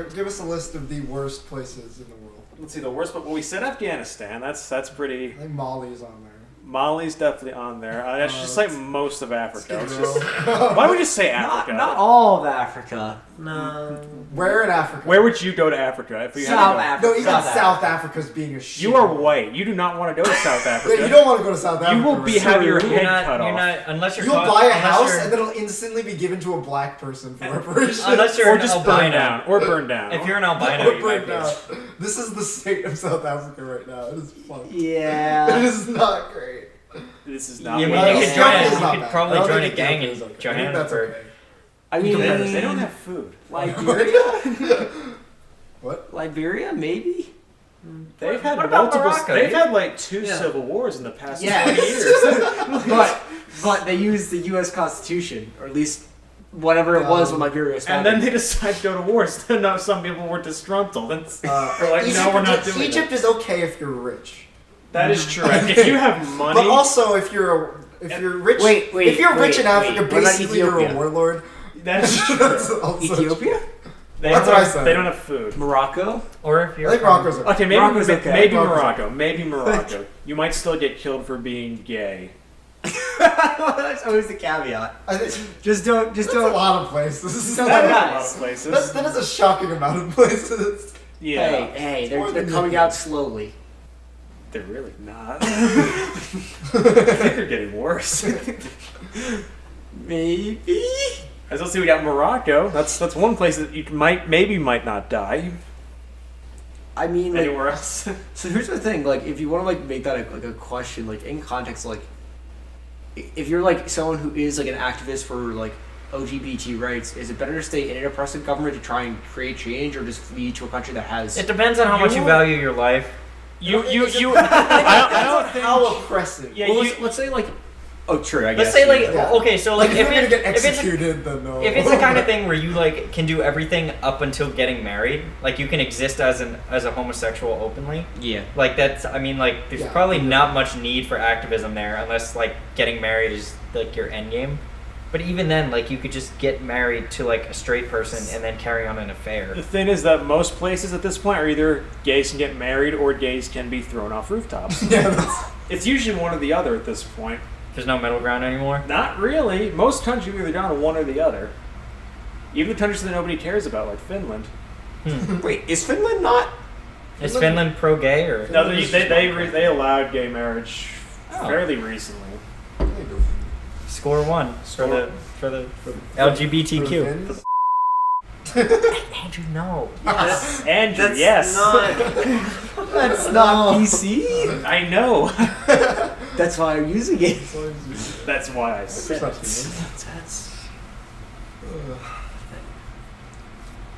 Give us a list of the worst places in the world. Let's see, the worst, but we said Afghanistan. That's pretty. I think Mali's on there. Mali's definitely on there. That's just like most of Africa. Skid Row. Why would you say Africa? Not all of Africa. No. Where in Africa? Where would you go to Africa if you South had Africa. No, even South Africa's being a shit. You are white. You do not want to go to South Africa. Yeah, you don't want to go to South Africa. You will be have your head cut off. Unless you're You'll buy a house and then it'll instantly be given to a black person for reparations. Unless you're or an just albino. burn down. Or burn down. If you're an albino, you might burned be. out. This is the state of South Africa right now. It is fucked. Yeah. It is not great. This is not. You what mean I you was could trying join? to- Ethiopia is not You could bad. probably I don't join a think gang Ethiopia in is okay. I think that's Johannesburg. okay. I mean, They don't have food. Liberia? What? Liberia, maybe? They've had What about multiple. Morocco? They've had like 2 Yeah. civil wars in the past 20 Yes. years. but they used the U.S. Constitution, or at least whatever it was when Liberia was And founded. then they decided to go to war. So now some people were disgruntled. And they're like, Egypt, no, we're not doing Egypt it. is okay if you're rich. That is true. If you have money. But also, if you're rich, Wait, if you're rich in Africa, wait. What about basically you're a Ethiopia? warlord. That's true. That's also Ethiopia? They That's don't what I have, said. They don't have food. Morocco? Or if I you're think from- Morocco's okay. Okay, maybe Morocco's okay. maybe Morocco's Morocco. Maybe Morocco. You might still get killed for being gay. That's always the caveat. I think Just don't. that's a lot of places. Don't That is a guys. lot of places. That is a shocking amount of places. Yeah, Hey, More they're than coming you out think. slowly. they're really not. I think they're getting worse. Maybe. As let's see, we got Morocco. That's one place that you might not die. I mean, like, Anywhere else? so here's the thing. Like, if you want to like make that a question, like in context, like if you're like someone who is like an activist for like LGBT rights, is it better to stay in an oppressive government to try and create change, or just flee to a country that has? It depends on how much you value your life. I don't think. How oppressive. Yeah, well, you, let's say like. Oh, true. I guess. Let's say like Yeah. okay, so like if if you're gonna it, get if it's a, executed, then no. if it's the kind of thing where you like can do everything up until getting married, like you can exist as a homosexual openly. Yeah. Like that's, I mean, like there's Yeah. probably not much need for activism there unless like getting married is like your end game. But even then, like you could just get married to like a straight person and then carry on an affair. the thing is that most places at this point are either gays can get married or gays can be thrown off rooftops. Yeah, that's, It's usually one or the other at this point. There's no middle ground anymore. Not really. Most countries are either down to one or the other. Even the countries that nobody cares about, like Finland. Wait, is Finland not? Is Finland pro-gay or? No, they allowed gay marriage Oh. fairly recently. Score one for the LGBTQ. Andrew, no. Yes. Andrew, yes. That's not PC. I know. That's why I'm using it. That's why I said it. That's.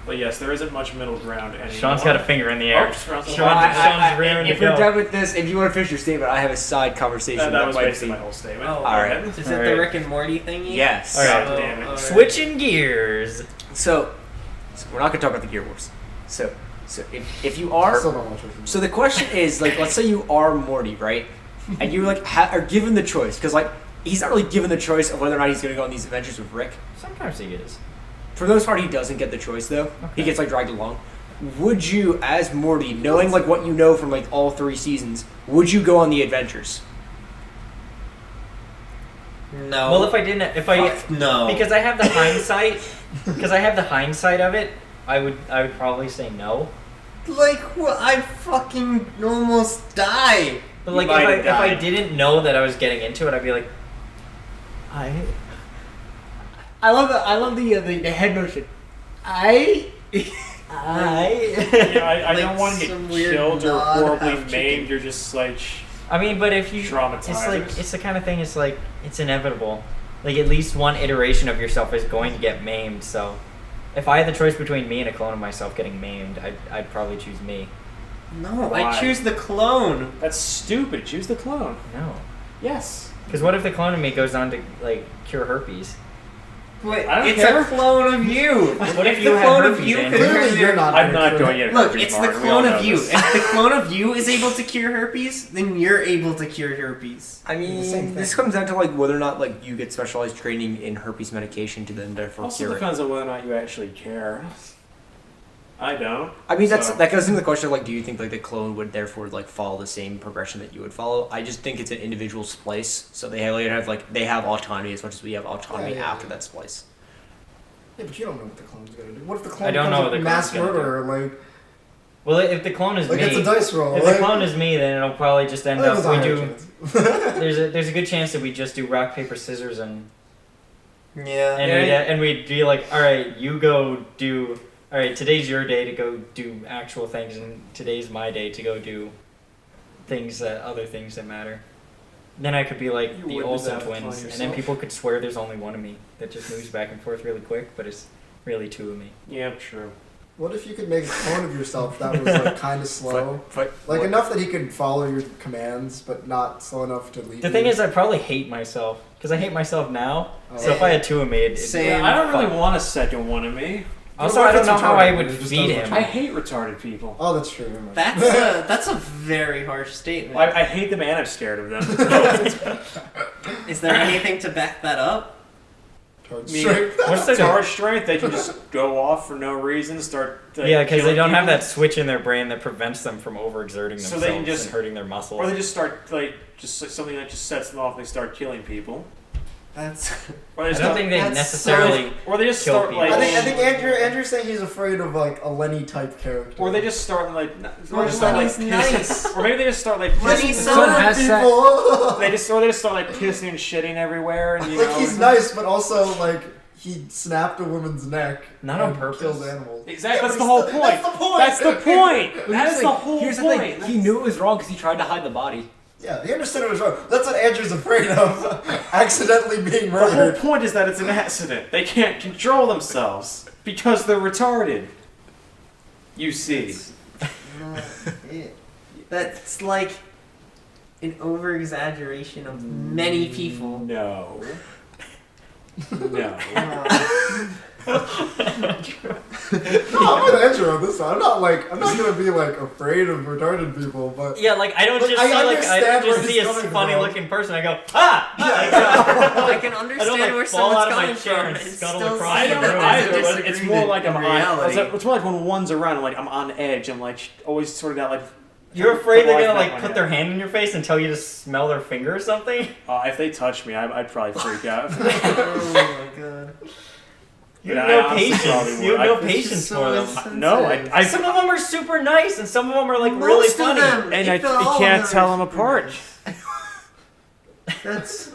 But yes, there isn't much middle ground anymore. Sean's got a finger in the air. Oh, Sean's Sean's rearing to If you're go. done with this, if you want to finish your statement, I have a side conversation. That was might basically be- my whole statement. Oh, All right. Is it All the right. Rick and Morty thingy? Yes. All right. God damn it. Alright. Switching gears. So we're not gonna talk about the Gear Wars. So if you are, still don't watch it. so the question is like, let's say you are Morty, right? And you like are given the choice because like he's not really given the choice of whether or not he's gonna go on these adventures with Rick. Sometimes he is. For the most part, he doesn't get the choice though. He Okay. gets like dragged along. Would you, as Morty, knowing like what you know from like all 3 seasons, would you go on the adventures? No. Well, if I no. because I have the hindsight, of it, I would probably say no. like, well, I fucking almost died. But You like might have if I died. didn't know that I was getting into it, I'd be like, I love the head motion. I I don't Like want to some get weird killed or nod, horribly half chicken. maimed. You're just like I mean, but if you Traumatizers. it's like it's the kind of thing. It's like it's inevitable. Like at least one iteration of yourself is going to get maimed. So, if I had the choice between me and a clone of myself getting maimed, I'd probably choose me. No, Why? I choose the clone. that's stupid. Choose the clone. No, Yes. because what if the clone of me goes on to like cure herpes? Wait, I don't it's care. a clone of you. What if the you had clone of herpes, you Andrew? could Clearly, you're not. I'm gonna not cure going it. yet. Look, it's the We all clone know of you. this. If the clone of you is able to cure herpes, then you're able to cure herpes. I The same mean, thing. this comes down to like whether or not like you get specialized training in herpes medication to then therefore Also cure it. depends on whether or not you actually care. I don't. I mean, So- that goes into the question of, like, do you think, like, the clone would therefore, like, follow the same progression that you would follow? I just think it's an individual splice, so they have autonomy as much as we have autonomy Yeah, after yeah. that splice. Yeah, but you don't know what the clone's gonna do. What if the clone I don't becomes know what a the mass clone's gonna murderer? Like if the clone is me, it's a dice roll. if like, the clone is me, then it'll probably just end I think up there's a we higher do. chance. There's a good chance that we just do rock paper scissors and Yeah. and we'd be like, all right, you go do. All right, today's your day to go do actual things, and today's my day to go do other things that matter. Then I could be like You the wouldn't Olsen have to twins, clone and then yourself. people could swear there's only one of me that just moves back and forth really quick, but it's really two of me. Yeah, true. What if you could make a clone of yourself that was like kind of slow, like enough that he could follow your commands, but not slow enough to lead The you? thing is, I probably hate myself because I hate myself now. Oh. So if I had two of me, it'd Same. Yeah, I don't really fun. want a second one of me. Also, What I if don't it's know how I retarded? would It just feed doesn't him. I hate retarded people. Oh, that's true. Never mind. That's a very harsh statement. I hate them and I'm scared of them. Is there anything to back that up? Retard Me- strength. What's the Charge strength, they can just go off for no reason, start. Like, Yeah, because they killing don't have people. that switch in their brain that prevents them from overexerting themselves So they can just- and hurting their muscles. Or they just start like something that just sets them off. And they start killing people. That's Or they I just don't start, think they that's necessarily. or they just kill start people. like. I think Andrew's saying he's afraid of like a Lenny type character. Or they just start like. Or Or just start like. Lenny's nice. Or maybe they just start like. Lenny's pissing- so Someone has said- people. They just start like pissing and shitting everywhere, and you Like know. he's nice, but also like he snapped a woman's neck. Not on and purpose. Killed animals. Exactly. Yeah, That's but the whole he's point. That's the point. That's the point. But That here's is the the thing- whole Here's the point. thing. He knew it was wrong because he tried to hide the body. Yeah, he understood it was wrong. That's what Andrew's afraid of. Accidentally being The whole murdered. point is that it's an accident. They can't control themselves because they're retarded. You see. not it. That's like an over exaggeration of many people. No. No. No, I'm with Andrew on this one. I'm not gonna be like afraid of retarded people, but Yeah, like I don't Like, just I see like understand I where just see he's a coming funny from. looking person. I go ah. I can I understand don't where like fall someone's out of my coming chair from. and and scuttle still across see I don't that either, there's a but it's more like I'm in on. reality. It's more like when one's around, I'm like I'm on edge. I'm like always sort of got like. You're afraid they're the gonna life like back put on their it. hand in your face and tell you to smell their finger or something? If they touch me, I'd probably freak out. Oh my god. You Yeah, have I no honestly patience. probably You have no would. It's patience just for so them. insensitive. No, I Some of them are super nice, and some of them are like Most really of funny. them. and If you all of can't them tell are them super apart. nice. That's.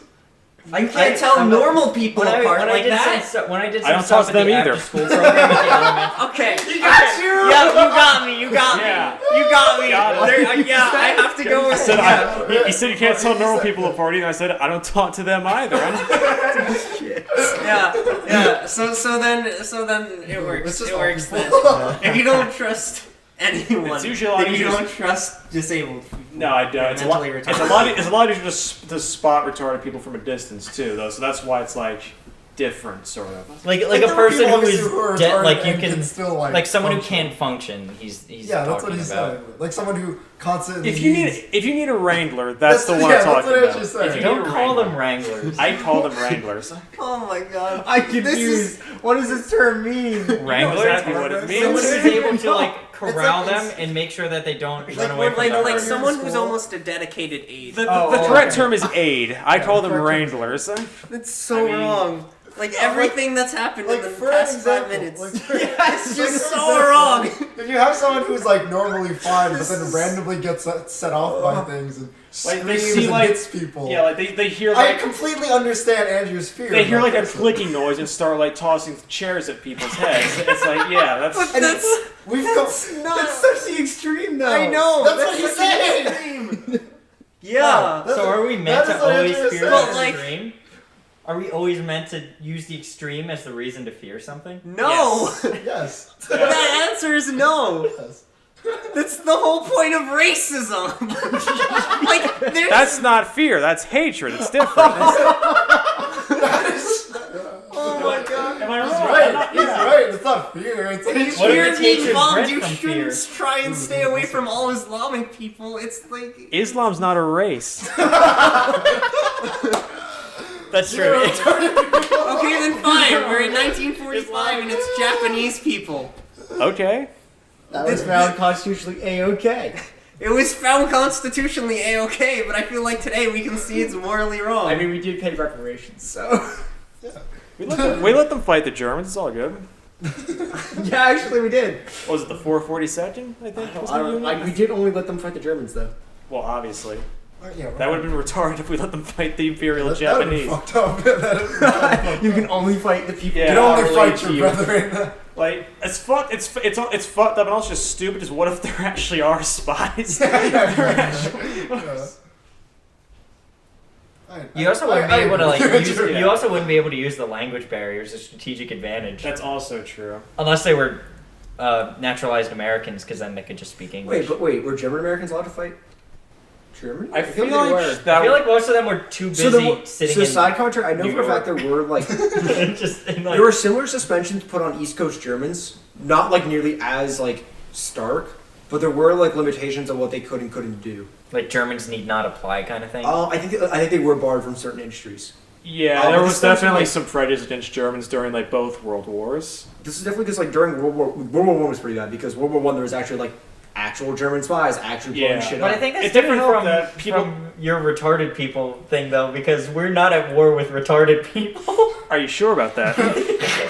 I You can't tell normal people when apart when like I did that. When I did I some don't stuff trust at the them either. after school program at the elementary. Okay. you got you. Yeah, you got me. You got Yeah. me. You got me. Got There- yeah, I have to go I with said, yeah. he said you can't tell normal people apart either. I said I don't talk to them either. Yeah. So then it works. It's just It works then. awful. If you don't trust anyone, It's usually a lot then you easier to- don't trust disabled people. No, I don't. It's a lot. Mentally It's a retarded. lot. It's a lot easier to spot retarded people from a distance too, though. So that's why it's like different, sort of. Like Like, a there are person people who is obviously who are dead, retarded like you and can still like someone who function. can't function. He's Yeah, that's what talking he's about. saying. Like someone who constantly. If you needs- need a wrangler, that's the one yeah, I'm talking that's what about. Andrew's saying. If you Don't need a call them wrangler. wranglers. I call them wranglers. Oh my god. I confused. What does this term mean? Wranglers. exactly what it means. Someone who's able to like It's corral like- them it's- and make sure that they don't Like run away when- from Like the when herd. you're someone in who's school. almost a dedicated aide. The Oh, correct okay. term is aid. I call them the correct wranglers. That's so I mean- wrong. Like everything that's happened Like in the for past example, 5 minutes. like, It's like, just for so example, wrong. If you have someone who's like normally fine, but This then is- randomly gets set off by things and Like, they screams see, and like- hits people, Yeah, like they hear I like completely understand Andrew's fear. they of hear that like a person. clicking noise and start like tossing chairs at people's heads. It's like yeah, that's. But And that's We've that's come. not. That's such the extreme, though. I know. That's what he's such an saying. extreme. Yeah. That's So what- are we meant that is to what always Andrew fear said. But, the like- extreme? Are we always meant to use the extreme as the reason to fear something? No. Yes. That answer is no. Yes. That's the whole point of racism. Like there's. That's not fear. That's hatred. It's different. That is. Oh my god. Am I He's wrong? right. He's right. It's not fear. It's If What if fear it's being hatred bombed, bred you from shouldn't fear? try and stay away from all Islamic people. It's like. Islam's not a race. That's true. Okay, then fine. We're in 1945 and it's Japanese people. Okay. That It's was found constitutionally A-OK. It was found constitutionally A-OK, but I feel like today we can see it's morally wrong. I mean, we did pay reparations, so... We let them fight the Germans. It's all good. Yeah, actually we did. What was it, the 442nd, I think? Was the unit? We did only let them fight the Germans, though. Well, obviously. Yeah, That would have been retarded if we let them fight the Imperial that Japanese. would've been fucked up. You can only fight the people Yeah. You that can only relate fight to your you. brethren. Like, it's fucked. It's fucked up, and also just stupid. Is what if there actually are spies? You also wouldn't be able to like use. Yeah. You also wouldn't be able to use the language barrier as a strategic advantage, That's also true. unless they were naturalized Americans, because then they could just speak English. Wait, were German Americans allowed to fight Germany? I feel they like were. that. I feel like most of them were too busy sitting in. side commentary, I know New for a fact there were like just in, like there were similar suspensions put on East Coast Germans, not like nearly as like stark, but there were like limitations on what they could and couldn't do. like Germans need not apply kind of thing. I think they were barred from certain industries. Yeah, but there this was comes definitely from, some prejudice against Germans during like both world wars. This is definitely because like during World War I was pretty bad because World War I there was actually like actual German spies actually blowing Yeah. shit But up. I think that's It didn't different help from, that people- from your retarded people thing, though, because we're not at war with retarded people. Are you sure about that?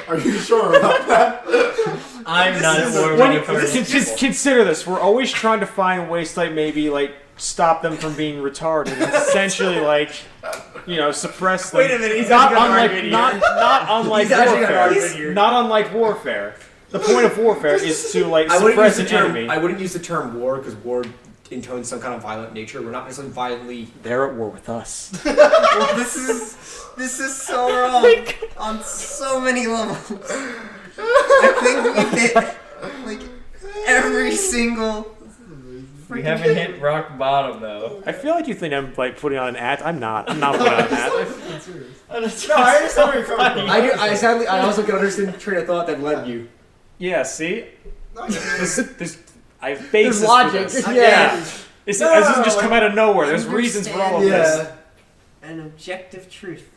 Are you sure about that? I'm not at war with When you, retarded just people. consider this. We're always trying to find ways to like maybe like stop them from being retarded. It's essentially like, you know, suppress them. Wait a minute, he's not actually got an unlike argument not unlike He's actually got an warfare. argument here. Not unlike warfare. The point of warfare is to like I wouldn't use suppress the an term. enemy. I wouldn't use the term war because war intones some kind of violent nature. We're not necessarily violently. They're at war with us. Well, this is so wrong on so many levels. I think we hit like every single. We haven't hit rock bottom, though. I feel like you think I'm like putting on an act. I'm not. I'm not putting on an act. No, I understand where you're coming from. I do. I also can understand the train of thought that led you. Yeah. See, No, you- I have basis for logic. this. Yeah. This No, doesn't just like, come out of nowhere. There's reasons for all of this. Yeah. An objective truth.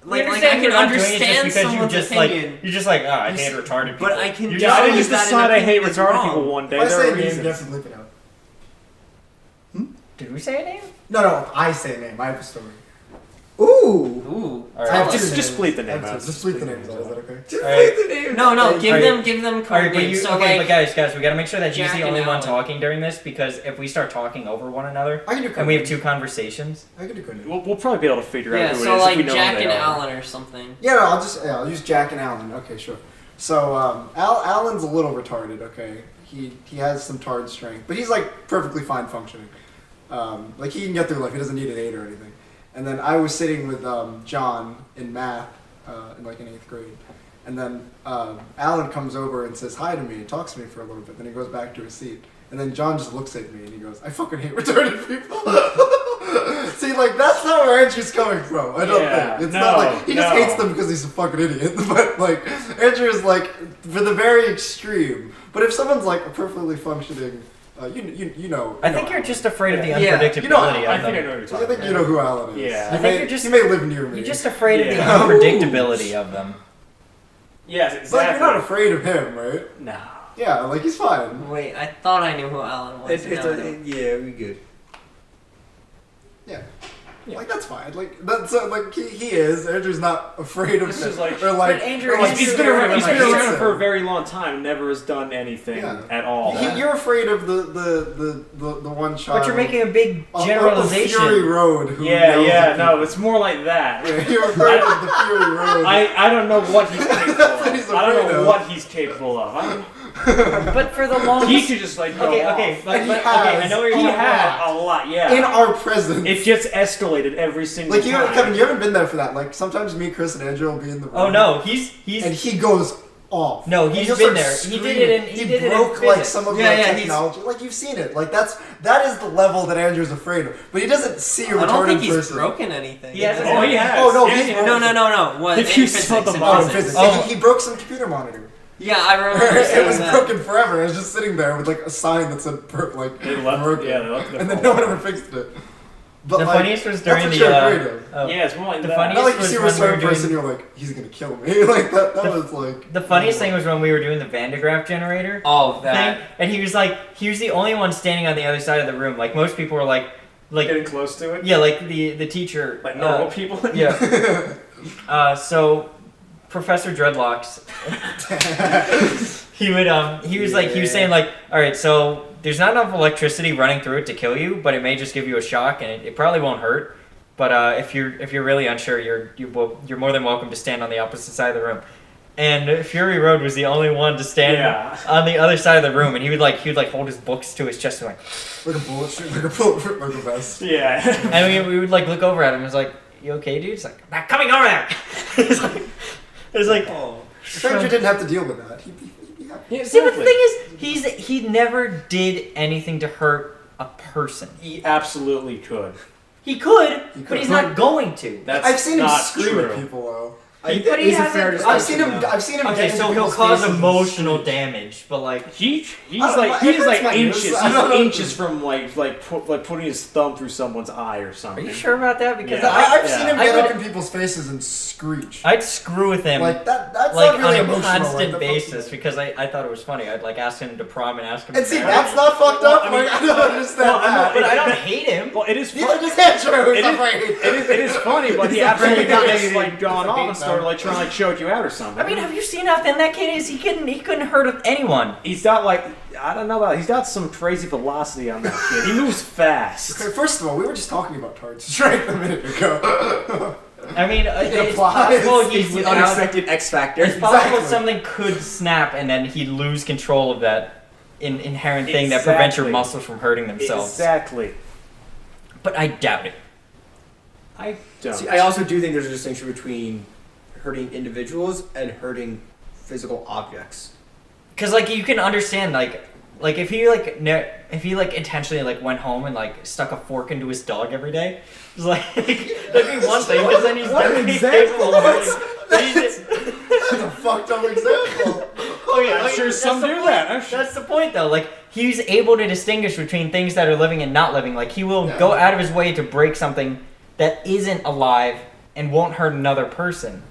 We I understand can you're not doing it just understand because someone's you're just opinion, like you're just like, oh, I hate retarded people. but I can. Yeah, I didn't just that an decide I hate opinion is retarded wrong. people one day. If I There say are a name, you reasons. have to bleep it out. Did we say a name? No, I say a name. I have a story. Ooh. Ooh. All I have right. two Just names. bleep the I have name two. out. Just bleep the names out. Is that okay? Just All right. play the name. No, give Alright. them All right, code but names. So okay, like, but guys, we gotta make sure that he's Jack the and only one Alan. talking during this, because if we start talking over one another I can do. and we have two conversations, I can do code names. We'll probably be able to figure yeah, out who so it is like if we know Jack who and they are. Alan or something. Yeah, no, I'll use Jack and Alan. Okay, sure. So Alan's a little retarded. Okay, he has some tard strength, but he's like perfectly fine functioning. Like he can get through life. He doesn't need an 8 or anything. And then I was sitting with John in math in like in 8th grade, and then Alan comes over and says hi to me and talks to me for a little bit. Then he goes back to his seat, and then John just looks at me and he goes, "I fucking hate retarded people." See, like that's not where Andrew's coming from. I don't Yeah, think it's no, not like he just no. hates them because he's a fucking idiot. But like Andrew is like for the very extreme. But if someone's like a perfectly functioning, you know. I think you're just afraid of the Yeah. unpredictability You know, of I think I them. know what you're I talking think about. you know who Alan is. Yeah. He I think may, you're just- he may live near me. You're just afraid of the Yeah. unpredictability of them. Yes, But exactly. like, you're not afraid of him, right? No. Yeah, like he's fine. Wait, I thought I knew who Alan was. It's Now I don't. yeah, we good. Yeah. Yeah. Like that's fine. Like that's like he is. Andrew's not afraid of This him. is like- or like, But Andrew, or, like, He's been scared around, of he's him, been like, around hates for a him. very long time and never has done anything Yeah. at all. You're afraid of the one child. But you're making a big of Fury generalization. Road. Who Yeah, yells yeah, at no, people. it's more like that. Yeah, you're afraid of the Fury Road. I don't know what he's capable That's what of. he's I don't afraid know of. what he's capable of. But for the longest, He could just like go okay, off. okay, And he okay, has- I know where you're He going. had a lot, yeah. in our presence. It gets escalated every single Like you, time. Kevin, you haven't been there for that. Like sometimes me, Chris, and Andrew will be in the room. Oh no, he's And he goes off. No, And he's he'll been start there. He did it in- screaming. he did it in broke like physics. some of Yeah, the yeah, he's- technology. Like you've seen it. Like that is the level that Andrew's afraid of. But he doesn't see a I don't retarded think he's person. broken anything. He hasn't- Oh, he has. Oh, no, Yeah, he's yeah. No. What? If in you physics, saw the in Oh, in physics. physics. Oh. He broke some computer monitor. Yeah, I remember it saying was that. broken forever. It was just sitting there with like a sign that said like They left- broken. yeah, they left it and then for no a one while. ever fixed it. But The like, funniest was that's during what the. you're afraid of. Yeah, it's more like The that. funniest- Not like you was see a when we were certain doing- person, you're like, he's gonna kill me. Like that was like. The funniest thing was when we were doing the Van de Graaff generator Oh, that. thing, and he was the only one standing on the other side of the room. Like most people were like Getting close to it. yeah, like the teacher, Like normal people. yeah. So Professor Dreadlocks, he was saying like, all right, so there's not enough electricity running through it to kill you, but it may just give you a shock, and it probably won't hurt. But if you're really unsure, you're more than welcome to stand on the opposite side of the room. And Fury Road was the only one to stand on the other side of the room, and he would hold his books to his chest and like, Like a bulletproof vest. Yeah. and we would like look over at him and was like, "You okay, dude?" He's like, "I'm coming over there." it's like, Oh. Stranger didn't have to deal with that. He'd be happy. Yeah, see, but the exactly. thing is, he never did anything to hurt a person. He absolutely could. He could, He but could. he's not going to. That's I've seen him not scream true. at people though. But he hasn't- I've seen him. I've seen him. Okay, get so into he'll people's cause faces and emotional scream. damage, but like, He's I don't- like it he's hurts like my ears. inches. I don't know. He's inches from like putting his thumb through someone's eye or are something. you sure about that? Because Yeah. I've seen him I get would- up in people's faces and screech. I'd screw with him. Like that. That's like not really on a emotional. constant like, basis because I thought it was funny. I'd like ask him to prom and ask him. And to see, marry that's me. not fucked up. I mean- Like, I don't understand Well, I know, that. But I don't hate him. Well, it is. Neither does Andrew. It is, it is funny, but he absolutely very just good. like gone It's a off beat and started down. like trying to like choke you out or something. I mean, have you seen how thin that kid is? He couldn't hurt anyone. he's got like I don't know about. He's got some crazy velocity on that kid. He moves fast. Okay, first of all, we were just talking about Tard strength a minute ago. I mean, It it's applies. possible He's he's the without. unexpected X factor. It's possible Exactly. something could snap and then he'd lose control of that inherent thing that prevents your Exactly. muscles from hurting themselves. Exactly. But I doubt it. I don't. See, I also do think there's a distinction between hurting individuals and hurting physical objects. Cause like you can understand like if he intentionally like went home and like stuck a fork into his dog every day, it's like that'd be one thing. Because then he's What an definitely example. capable of hurting. That's a fucked up example. I'm sure some do that. That's the point, though. Like he's able to distinguish between things that are living and not living. Like he will go out of his way to break something that isn't alive and won't hurt another person.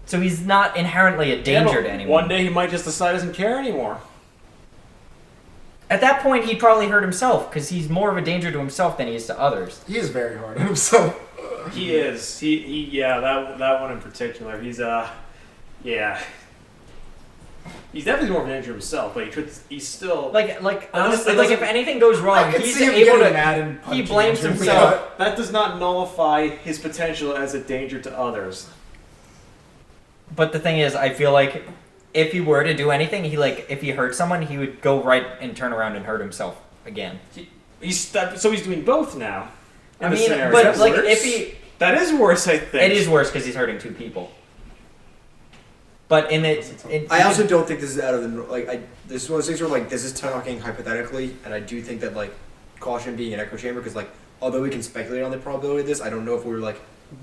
So he's not inherently a danger to anyone. One day he might just decide he doesn't care anymore. At that point, he'd probably hurt himself because he's more of a danger to himself than he is to others. He is very hard on himself. He is. He yeah, that one in particular. He's yeah. He's definitely more of an danger himself, but he's still Like honestly, it like if doesn't- anything goes I wrong, could he's see him able getting to. mad and He punching blames Andrew. himself. that does not nullify his potential as a danger to others. But the thing is, I feel like if he were to do anything, if he hurt someone, he would go right and turn around and hurt himself again. He's doing both now. in I this mean, scenario. but Is that like worse? if he, that is worse, I think. it is worse because he's hurting two people. But I also don't think this is out of the this is one of those things where like this is talking hypothetically, and I do think that like caution being an echo chamber because like although we can speculate on the probability of this, I don't know if we were like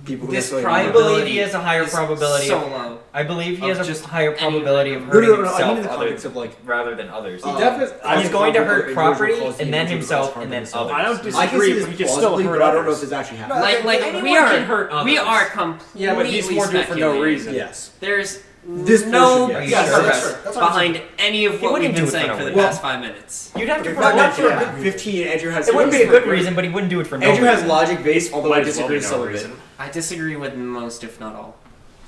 people who This necessarily I believe he has a higher probability. So of, low. I believe he of has a just higher probability of No, hurting I mean himself in the context of like rather than others. definitely- He's going to hurt individual property cause the and then individual himself cause and then himself. others. I don't I disagree, can see but this he can still plausibly, hurt but I don't know if others. this actually happened. No, Like anyone we are can hurt we others. are completely Yeah, but he's more doing it for no speculating. reason. Yes. There's This no portion, yes. purpose That's true. That's what I'm behind any of He what wouldn't we've do been it for saying no for the reason. past 5 minutes. You'd have to Not prove for a it. good 15. Andrew has. It wouldn't be a good reason, but he wouldn't do it for no Andrew has reason. logic based, although I Might as well disagree be with no some of reason. it. I disagree with most, if not all.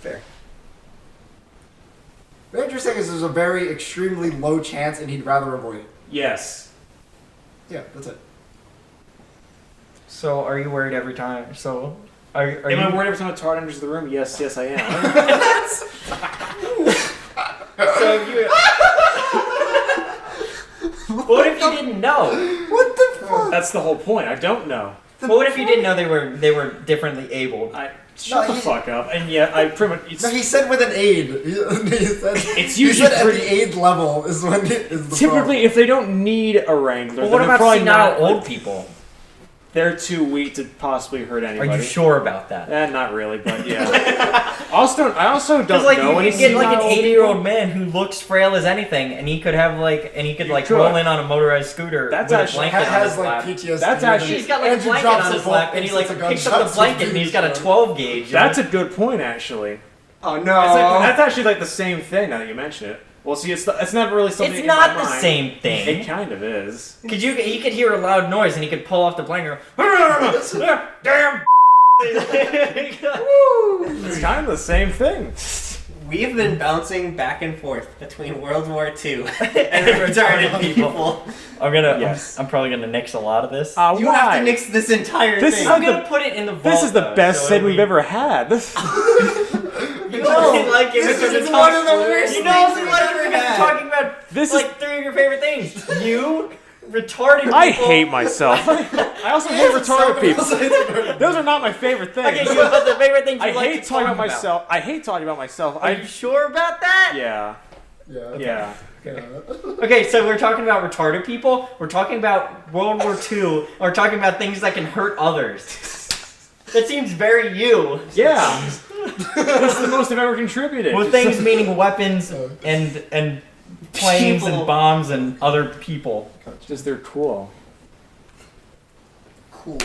Fair. The interesting is there's a very extremely low chance, and he'd rather avoid it. Yes. Yeah, that's it. So are you worried every time? So are Am you? I worried every time a tard enters the room? Yes, I am. So you. What if you didn't know? What the fuck? That's the whole point. I don't know. What if you didn't know they were differently abled? Shut No, the he- fuck up. And yet, I pretty much. No, he said with an aid. He said, It's he usually said at pretty- the aid level is when it is the Typically, if they don't need a wrangler, But what then about they're probably senile not old people? they're too weak to possibly hurt Are anybody. you sure about that? Not really, but yeah. I also don't Like know you any could get like an senile 80-year-old people. man who looks frail as anything, and he could have could. roll in on a motorized scooter That's with actually- a blanket on has his like lap. PTSD. That's actually- He's got like a Andrew blanket drops on a his bolt lap, and he like instead of picks up the gunshots blanket, with and he's got a dudes, 12 gauge. That's a good point, actually. Oh no! That's actually like the same thing now that you mention it. Well, see, it's never really something. It's in not my the mind. same thing. It kind of is. He could hear a loud noise, and he could pull off the blanket. And go, damn. It's kind of the same thing. We've been bouncing back and forth between World War II and retarded people. Yes. I'm probably gonna nix a lot of this. You have to nix this entire This thing. is I'm gonna put it in the vault. This is the though, best so segment we've ever had. You know, like it This was is gonna one talk- of the worst You know, things like we've we're ever gonna be had. talking about This like three of your favorite things. You, retarded people. I hate myself. I also hate retarded people. Those are not my favorite things. Okay, you have the favorite things you I like hate to talking talk about myself. I hate talking about myself. Are you sure about that? Yeah. Yeah. Yeah. Okay, so we're talking about retarded people. We're talking about World War II. We're talking about things that can hurt others. That seems very you. Yeah. That's the most I've ever contributed. Well, things meaning weapons and planes People. and bombs and other people. Just they're cool. Cool.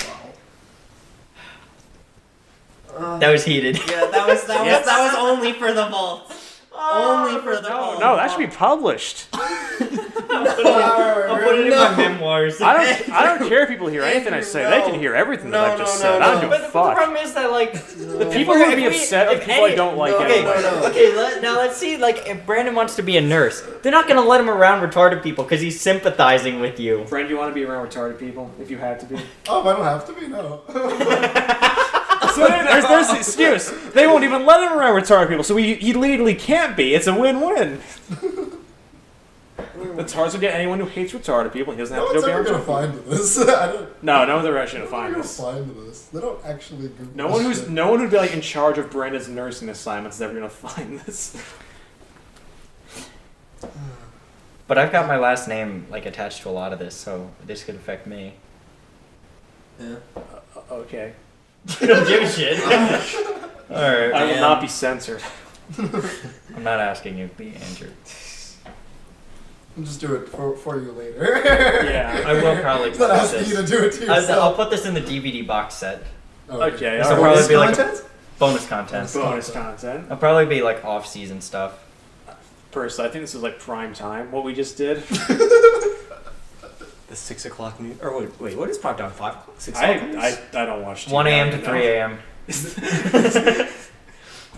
That was heated. Yeah, that was only for the vault. Only for the vault. No, that should be published. I'll put it in my memoirs. I don't care if people hear anything I say. They can hear everything that I've just said. I don't give But a the fuck. problem is that like The people who would be upset are people I don't like anyway. Okay, now let's see. Like, if Brandon wants to be a nurse, they're not gonna let him around retarded people because he's sympathizing with you. Friend, do you want to be around retarded people if you had to be? Oh, I don't have to be, no. So there's the excuse. They won't even let him around retarded people, so he legally can't be. It's a win-win. It's hard to get anyone who hates retarded people. He doesn't No have to one's go be ever around gonna retarded people. find this. I don't. No one's ever actually gonna They're find gonna this. find this. They don't actually Google No one who'd be like in charge of Brandon's nursing assignments is ever gonna find this. But I've got my last name like attached to a lot of this, so this could affect me. Yeah. Okay. You don't give a shit. All right. I will Damn. not be censored. I'm not asking you, be Andrew. I'll just do it for you later. Yeah. I will probably It's not put asking you to this. do it to I'll yourself. put this in the DVD box set. Okay. This All will right. probably be like content? a bonus content. Bonus content. It'll probably be like off-season stuff. Personally, I think this is like prime time. What we just did. The 6 o'clock news. Or wait, what is prime time? 5 o'clock? 6 I o'clock news? don't watch TV. 1 a.m. I to don't 3 know. a.m.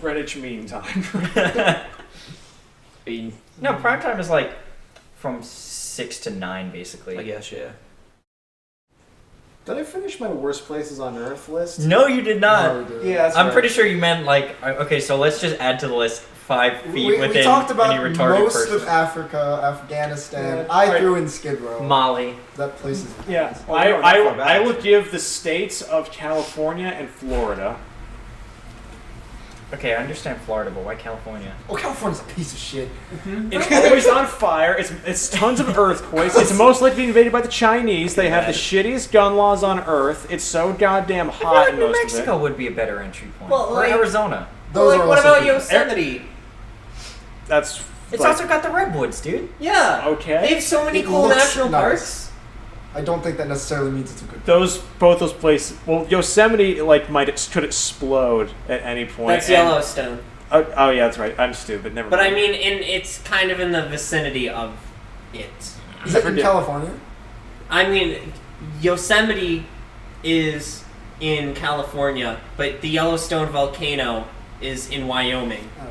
Greenwich Mean Time. No, prime time is like from 6 to 9, basically. I guess, yeah. Did I finish my worst places on Earth list? No, you did not. No, we did. Yeah, that's I'm right. pretty sure you meant like okay. So let's just add to the list 5 feet We within talked about any retarded most person. of Africa, Afghanistan. Yeah. I Alright. threw in Skid Row. Mali. That place is. Yeah, Oh, they are not far back. I would give the states of California and Florida. Okay, I understand Florida, but why California? Oh, California's a piece of shit. It's always on fire. It's tons of earthquakes. It's most likely invaded by the Chinese. They have the shittiest gun laws on Earth. It's so goddamn I feel hot like in New most Mexico of it. would be a better entry point. Well, or like- Arizona. Those like, are what also about people. Yosemite? That's It's like, also got the redwoods, dude. Yeah. okay. They have so many It cool looks national nice. parks. I don't think that necessarily means it's a good. Both those places. Well, Yosemite could explode at any point. That's and- Yellowstone. Oh yeah, that's right. I'm stupid. Never But mind. I mean, it's kind of in the vicinity of it. Is it in forget. California? I mean, Yosemite is in California, but the Yellowstone volcano is in Wyoming. Oh.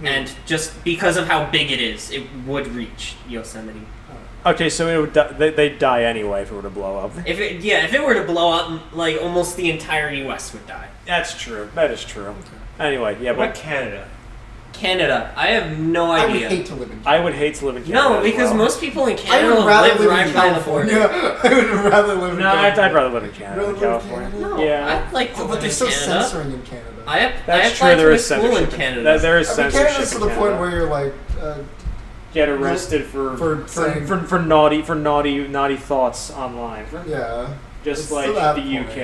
And just because of how big it is, it would reach Yosemite. Okay, so it would they'd die anyway if it were to blow up. If it were to blow up, like almost the entire U.S. would die. That's true. That is true. Anyway, yeah, What about but Canada? Canada, I have no I would idea. hate to live in. I would hate to live in Canada. No, as because well. most people in I Canada would rather live live right in by the California. border. I would rather live in No, I'd California. rather live in Canada than Really live in California. Canada? No, Yeah. I'd like to Oh, live but they're in so Canada. censoring in Canada. I That's applied true. There to a is school in censorship. Canada. There is I mean, censorship. Canada's to in the point Canada. where you're like, Get arrested for for saying- naughty thoughts online. yeah. just It's like to that the point. UK.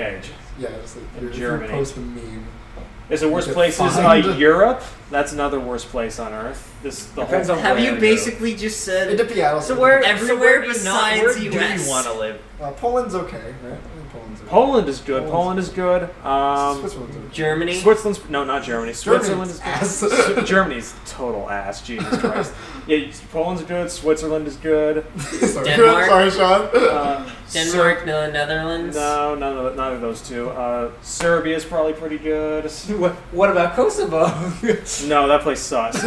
Yeah, it's like In if Germany. you post a meme. Is the worst get place is fined. Europe? That's another worst place on Earth. This the Depends whole. on Have where you to go. basically just said Into Seattle. So where Everywhere do you besides where do US. you want to live? Poland's okay, right? I think Poland's okay. Poland is good. Poland is good. Switzerland's okay. Germany. Switzerland's no, not Germany. Switzerland is Germany's good. ass. Germany's total ass. Jesus Christ. Yeah, Poland's good. Switzerland is good. Sorry, Denmark. sorry, Sean. Denmark, the Netherlands. No, none of those two. Serbia is probably pretty good. What about Kosovo? No, that place sucks.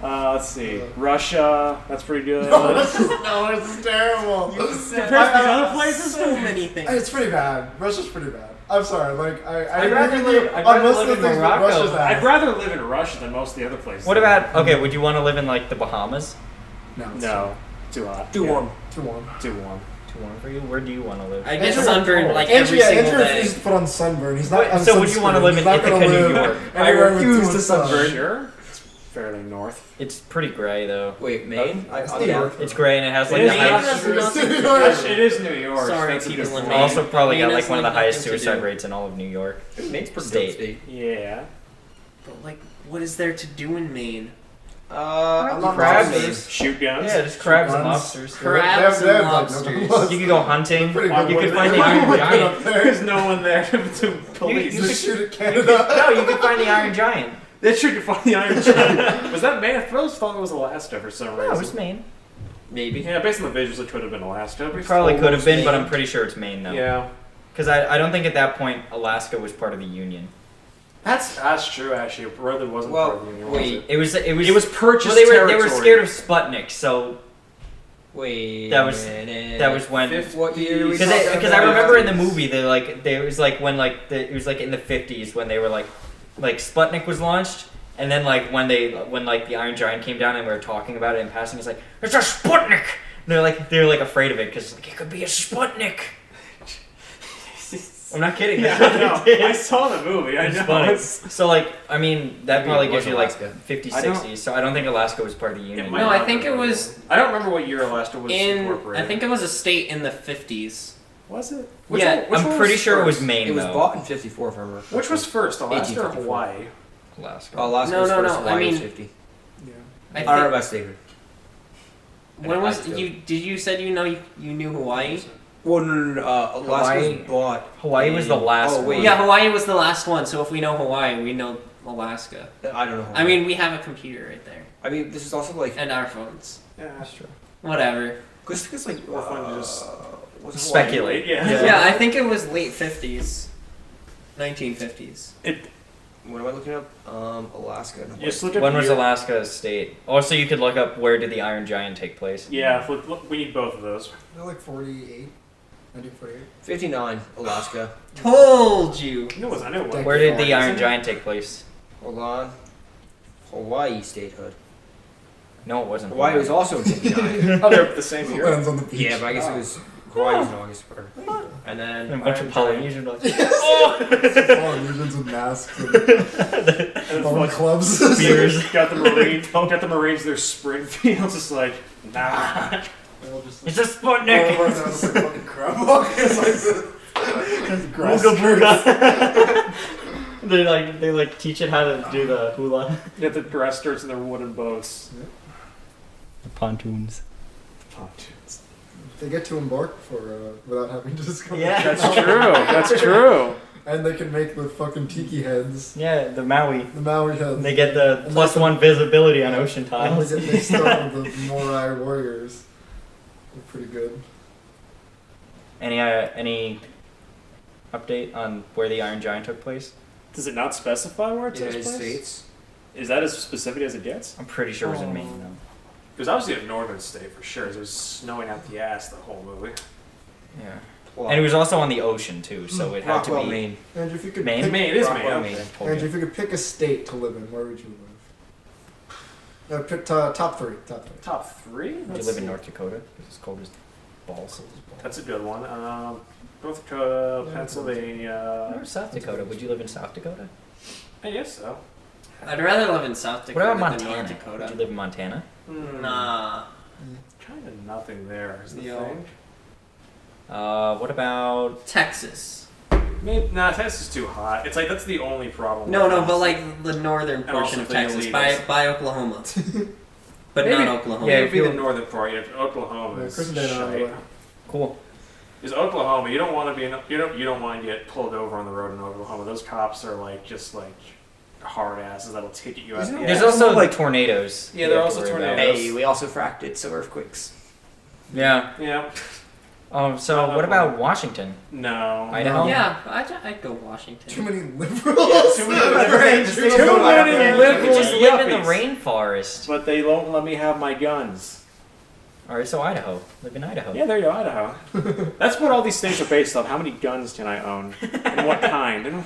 Let's see. Russia, that's pretty good. No, it's terrible. Compared to these other places? so many things. It's pretty bad. Russia's pretty bad. I'm sorry. Like I I'd rather agree with you live- I'd on rather most live of the in things, but Morocco. Russia's ass. I'd rather live in Russia than most of the other places. What about okay? Would you want to live in like the Bahamas? No. It's No, too hot. Too warm. Too warm. Too warm. Too warm for you? Where do you want to live? I get Andrew- sunburned like Andrew, every single Andrew day. refuses to put on sunburn. He's not. Wait, on so would you wanna sunscreen. live He's in not Ithaca, gonna New live York? anywhere with refuse too to much sun. sunburn. Sure. It's fairly north. It's pretty gray though. Wait, Maine? It's I'm New down. York. It's gray and it has like It the is highest. Maine. It's New York. It is New York. Sorry, That's a people different in one. Maine. Also probably got Maine like has, one of the like, highest nothing to suicide do. rates in all of New York. Maine's pretty State. dope state. Yeah. But like, what is there to do in Maine? I'm not Crabs. Maine. Shoot guns. Yeah, just crabs and Guns. lobsters. Crabs They have, and like, lobsters. no- You could go hunting. Pretty You good. could find the Why Iron would you put up Giant. there? There's no one there to police. You Just shoot at You Canada. could, no, you could find the Iron Giant. They tried to find the Iron Giant. Was that Maine? I first thought it was Alaska for some reason. No, it's Maine. Maybe. Yeah, based on the visuals, it could have been Alaska. but it's Probably could have almost been, but Maine. I'm pretty sure it's Maine though. Yeah. Because I don't think at that point Alaska was part of the Union. That's true, actually. It really wasn't Well, part of the Union, wait. was it? It was It was purchased well, they were territory. scared of Sputnik, so Wait. That was- a minute. that was when. What year? Because I remember in the movie it was like when it was like in the 50s when they were like Sputnik was launched, and then like when the Iron Giant came down and we were talking about it in passing, it's like it's a Sputnik. And they're like afraid of it because like, it could be a Sputnik. I'm not kidding. Yeah, That's what I know. they did. I saw the movie. I It's know. funny. It's- So like I mean that Maybe probably it gives was you like Alaska. 50s, I don't- 60s. So I don't think Alaska was part of the Union. might No, not I think have it been. was I don't remember what year Alaska was in. incorporated. I think it was a state in the 50s. Was it? Yeah, one- which I'm one pretty was sure it was first? Maine It was though. bought in '54, if I remember. Which was first, Alaska or 1854. Hawaii? Alaska. Alaska No, was no, first. no, I Hawaii was mean- 50. Yeah. I I don't know think. about Statehood. When was I you? Did you said you knew Hawaii? Well, no. Alaska Hawaii- was bought. Hawaii was the last Oh, wait. one. Yeah, Hawaii was the last one. So if we know Hawaii, we know Alaska. I don't know. I mean, we have a computer right there I mean, this is also like. and our phones. Yeah. That's true. Whatever. Because like. More fun to just was Speculate. Yeah. Yeah, I think it was late 50s, 1950s. What am I looking up? Alaska. and Hawaii. Just look at When the was year. Alaska a state? Also, you could look up where did the Iron Giant take place. Yeah, look, we need both of those. They're like 48. 1948. 59, Alaska. Told you. I knew it was. I knew it was. Where did the Iron Isn't it? Giant take place? Hold on. Hawaii statehood. No, it wasn't. Hawaii was also in 59. Oh, they're the same year. Lands on the beach. Yeah, but I guess it was Hawaii was in August. And then a bunch of Polynesian. Like, Polynesians with masks and And bone clubs. Beers. Got the Marines. Got the Marines. Their Springfield. Just like nah. it's a Sputnik. It's like fucking crab walk. It's like this. Grass Ooga skirts. booga. they like teach it how to do the hula. Get the grass skirts and their wooden boats. Pontoons. Pontoons. They get to embark without having to discover. Yeah. That's true. That's true. And they can make the fucking tiki heads, Yeah, the Maui. the Maui heads. They get the +1 visibility on ocean And tiles. they get mixed up with the Morai warriors. They're pretty good. Any update on where the Iron Giant took place? Does it not specify where it takes United place? States. Is that as specific as it gets? I'm pretty sure it was in Maine though. It was obviously a northern state for sure. It was snowing out the ass the whole movie. Yeah. Well, And it was also on the ocean too, so it had to Rockwell, be Maine. Andrew, if you could Maine? pick, Maine, it is Rockwell, Maine. Maine. Told Andrew, you. if you could pick a state to live in, where would you live? Pick top three. Top three. Top three? Would you Let's live in see. North Dakota? It's cold as balls. That's a good one. North Dakota, Pennsylvania. Or South Dakota. Would you live in South Dakota? I guess so. I'd rather live in South What Dakota about than North Montana? Dakota. Would you live in Montana? Nah. Kind of nothing there is the Yo. thing. What about? Texas. Maybe, nah, Texas is too hot. It's like that's the only problem. No, with no, us. but like the northern portion of something Texas, illegal. by Oklahoma. But Maybe- not Oklahoma. Yeah, Maybe if the you- northern part. Yeah, Oklahoma Yeah, is Chris and Dana are on the shite. way. Cool. Is Oklahoma? You don't want to be in. You don't want to get pulled over on the road in Oklahoma. Those cops are like just like hard asses that'll ticket you out. Isn't the it- There's ass. also like- tornadoes. Yeah, you there are have to also worry about. tornadoes. Hey, we also fracted, so earthquakes. Yeah. Yeah. So what about Washington? No. Idaho? Yeah, I'd go Washington. Too many liberals. Yeah, too many liberals. Too Too many You could liberals. just live in the Yuppies. rainforest. But they won't let me have my guns. All right, so Idaho. Live in Idaho. Yeah, there you go, Idaho. That's what all these states are based on. How many guns can I own? And what kind? And,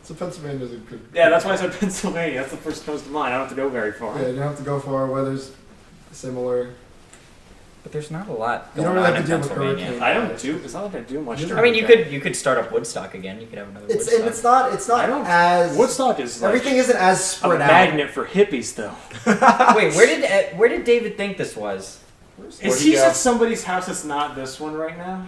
So Pennsylvania's a good. yeah, that's why I said Pennsylvania. That's the first comes to mind. I don't have to go very far. Yeah, you don't have to go far. Weather's similar. But there's not a lot You going don't really on have in to deal with Pennsylvania. hurricanes. I don't do. It's not like I do much. I during I mean, you the day. could start up Woodstock again. You could have another It's Woodstock. and it's not. It's I not don't- as. Woodstock is like Everything isn't as a spread out. magnet for hippies, though. Wait, where did David think this was? Is Where'd he he go? at somebody's house that's not this one right now?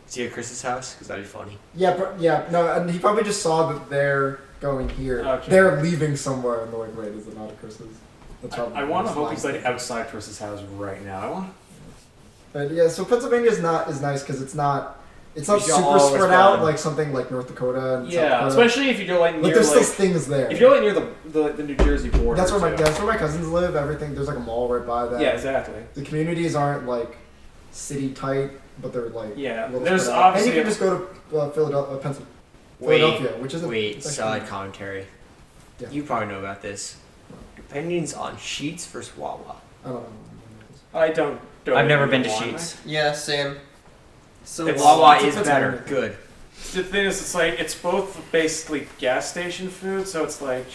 Is he at Chris's house? Because that'd be funny. Yeah. No, and he probably just saw that they're going here. Okay. They're leaving somewhere, and they're like, "Wait, is it not a Chris's?" That's probably I want to his hope line. he's like outside Chris's house right now. I want. But yeah, so Pennsylvania is nice because it's not You super should always spread out go. like something like North Dakota and South Yeah, Dakota. especially if you go like Like near there's like still things there. if you go like near the New Jersey border. That's where too. that's where my cousins live. Everything there's like a mall right by that. Yeah, exactly. The communities aren't like city tight, but they're like Yeah, a little there's spread out. And you obviously can just go to Philadelphia, Wait, Philadelphia, which isn't. wait, it's actually- side commentary. Yeah. You probably know about this. Opinions on Sheets versus Wawa. I don't know. I don't. I've never been to want Sheets. Yeah, Sam. So It's- Wawa it's is better. Pennsylvania. Good. The thing is, it's like it's both basically gas station food, so it's like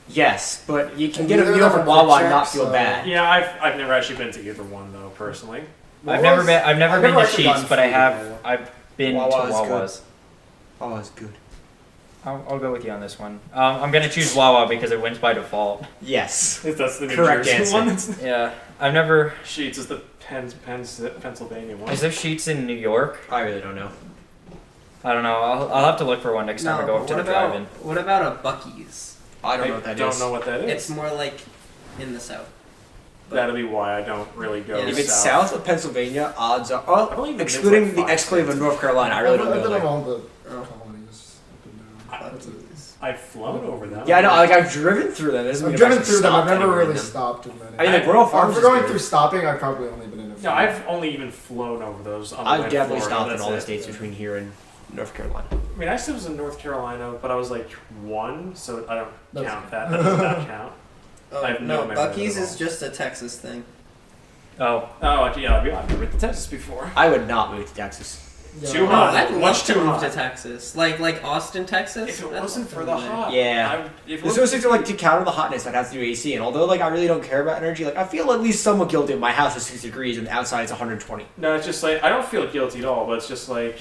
Yes, but you can And get a neither meal of them from are Wawa and not checks, feel so- bad. yeah. I've never actually been to either one though personally. I've never been to actually Sheets, gotten but I food have. before. I've been Wawa's to good. Wawa's. Wawa's good. I'll go with you on this one. I'm gonna choose Wawa because it wins by default. Yes. If that's the New Correct Jersey answer. one. That's Yeah, I've never. Sheets is the Pennsylvania one. Is there Sheets in New York? I really don't know. I don't know. I'll have to look for one next time I go up to what the about drive-in. what about a Buc-ee's? I don't know what that is. don't know what that is. It's more like in the south. That'll be why I don't really go. Yeah. If it's south. south of Pennsylvania, odds are. I've only Oh, been to, excluding like, the 5 exclave of states. North Carolina, I really don't I've know. been on There. all the Oh. colonies. I- That's it. I've flown over them. Yeah, I know. Like I've driven through them. It doesn't I've mean driven actually through them. I've stopped never anywhere in really them. stopped in many. I mean, like Royal Farms. For is going good. through stopping, I've probably only been in a few. No, I've only even flown over those. On the way I've to definitely Florida, stopped in that's all the it. states between here and North Carolina. I mean, I still was in North Carolina, but I was like 1, so I don't That's- count that. That does not count. Oh, I have no no, memory of it Buc-ee's at is all. just a Texas thing. Oh, Oh, actually, yeah, I've never been to Texas before. I would not move to Texas. Yeah. Too Oh, hot. I'd love Much to too move hot. to Texas, like Austin, Texas. If it I'd wasn't love for to the live there. hot, Yeah. if it There's was, no to like to counter the hotness that has to do AC, and although like I really don't care about energy, like I feel at least somewhat guilty if my house is 6 degrees and outside it's 120. no, it's just like I don't feel guilty at all, but it's just like